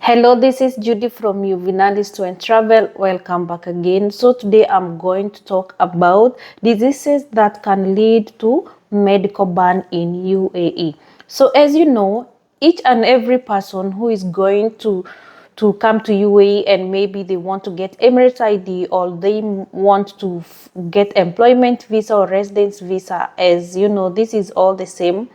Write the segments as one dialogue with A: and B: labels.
A: Hello, this is Judy from Juvenalis to and Travel. Welcome back again. So today I'm going to talk about diseases that can lead to medical ban in UAE. So as you know, each and every person who is going to come to UAE and maybe they want to get Emirates ID or they want to get employment visa or residence visa, as you know, this is all the same.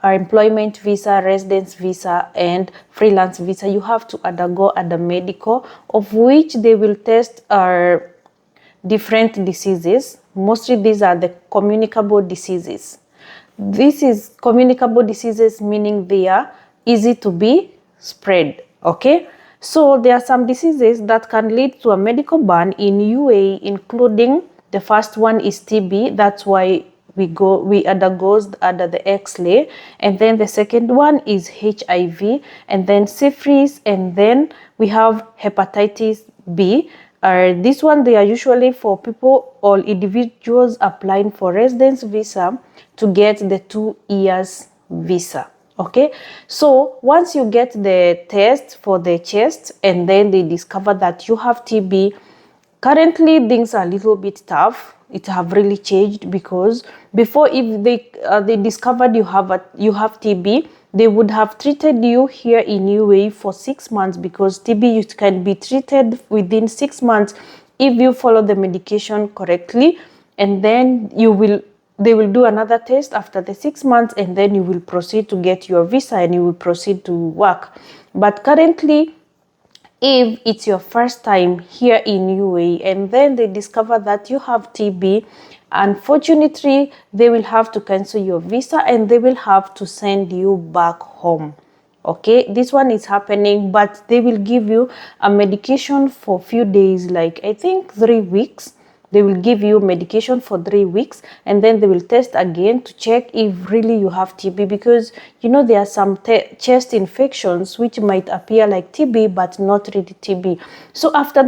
A: Employment visa, residence visa, and freelance visa, you have to undergo the medical, of which they will test different diseases. Mostly these are the communicable diseases. This is communicable diseases, meaning they are easy to be spread. Okay, so there are some diseases that can lead to a medical ban in UAE, including the first one is TB. That's why we undergoes under the X-ray, and then the second one is HIV, and then syphilis, and then we have hepatitis B. This one, they are usually for people or individuals applying for residence visa to get the 2 years visa. Okay, so once you get the test for the chest and then they discover that you have TB, currently things are a little bit tough. It have really changed, because before, if they discovered you have TB, they would have treated you here in UAE for 6 months, because TB can be treated within 6 months if you follow the medication correctly, and then they will do another test after the 6 months, and then you will proceed to get your visa and you will proceed to work. But currently, if it's your first time here in UAE and then they discover that you have TB, unfortunately, they will have to cancel your visa and they will have to send you back home. Okay, this one is happening, but they will give you a medication for a few days, like I think 3 weeks. They will give you medication for 3 weeks, and then they will test again to check if really you have TB, because you know there are some chest infections which might appear like TB but not really TB. So after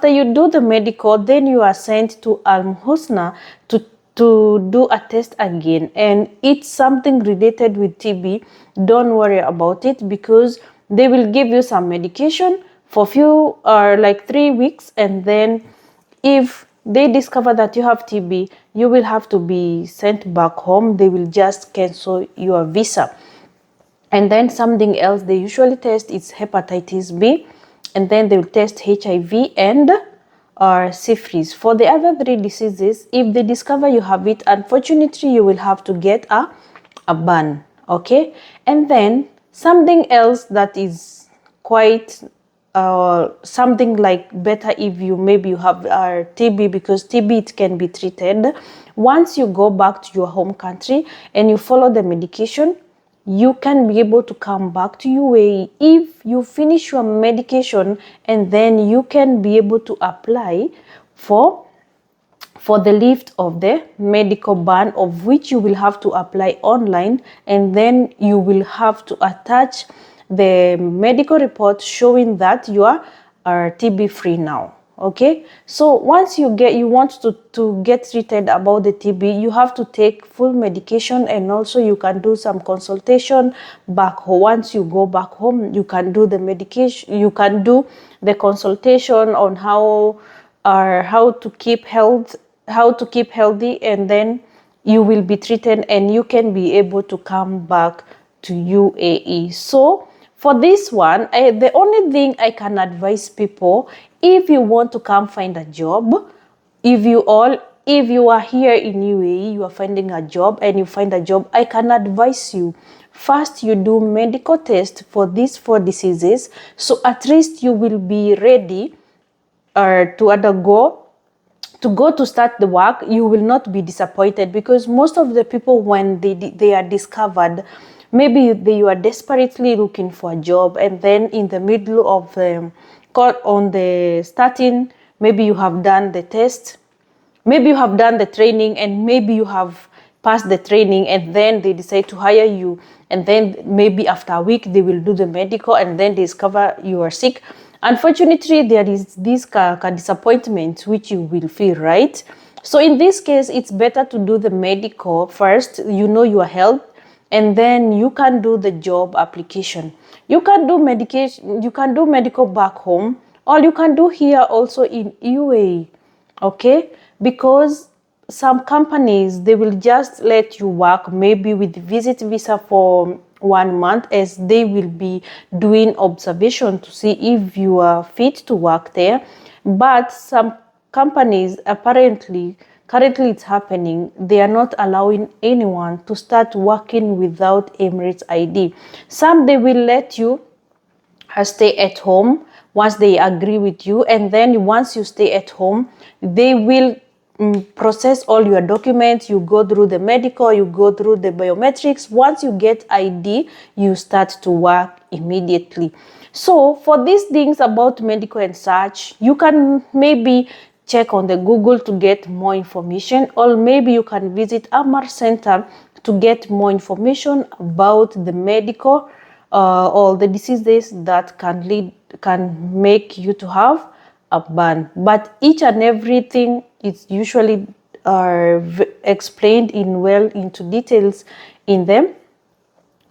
A: you do the medical, then you are sent to Al Husna to do a test again, and it's something related with TB. Don't worry about it, because they will give you some medication for few like 3 weeks, and then if they discover that you have TB, you will have to be sent back home. They will just cancel your visa. And then something else they usually test is hepatitis B, and then they will test HIV and syphilis. For the other 3 diseases, if they discover you have it, unfortunately, you will have to get a ban. Okay, and then something else that is quite something like better, if maybe you have TB, because TB, it can be treated. Once you go back to your home country and you follow the medication, you can be able to come back to UAE if you finish your medication, and then you can be able to apply for the lift of the medical ban, of which you will have to apply online, and then you will have to attach the medical report showing that you are TB free now. Okay, so once you want to get treated about the TB, you have to take full medication, and also you can do some consultation back home. Once you go back home, you can do the medication, you can do the consultation on how to keep healthy, and then you will be treated and you can be able to come back to UAE. So for this one, the only thing I can advise people, if you want to come find a job, if you are here in UAE, you are finding a job and you find a job, I can advise you, first you do medical test for these 4 diseases, so at least you will be ready to go to start the work. You will not be disappointed, because most of the people, when they are discovered, maybe you are desperately looking for a job, and then in the middle of on the starting, maybe you have done the test, maybe you have done the training, and maybe you have passed the training, and then they decide to hire you, and then maybe after a week they will do the medical, and then they discover you are sick. Unfortunately, there is this disappointment which you will feel, right? So in this case, it's better to do the medical first. You know your health, and then you can do the job application. You can do medication, you can do medical back home, or you can do here also in UAE. Okay, because some companies, they will just let you work maybe with visit visa for 1 month, as they will be doing observation to see if you are fit to work there. But some companies, apparently currently it's happening, they are not allowing anyone to start working without Emirates ID. Some, they will let you stay at home once they agree with you, and then once you stay at home, they will process all your documents. You go through the medical, you go through the biometrics. Once you get ID, you start to work immediately. So for these things about medical and such, you can maybe check on the Google to get more information, or maybe you can visit Amar Center to get more information about the medical or the diseases that can make you to have a ban. But each and everything is usually explained in well into details in them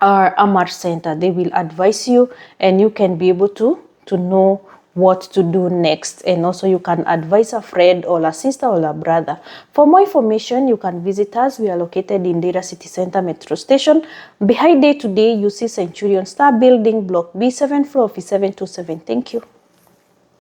A: Amar Center. They will advise you, and you can be able to know what to do next. And also you can advise a friend or a sister or a brother. For more information, you can visit us. We are located in Dera City Center Metro Station. Behind Day to Day, you see Centurion Star Building, Block B, 7th floor, office 727. Thank you.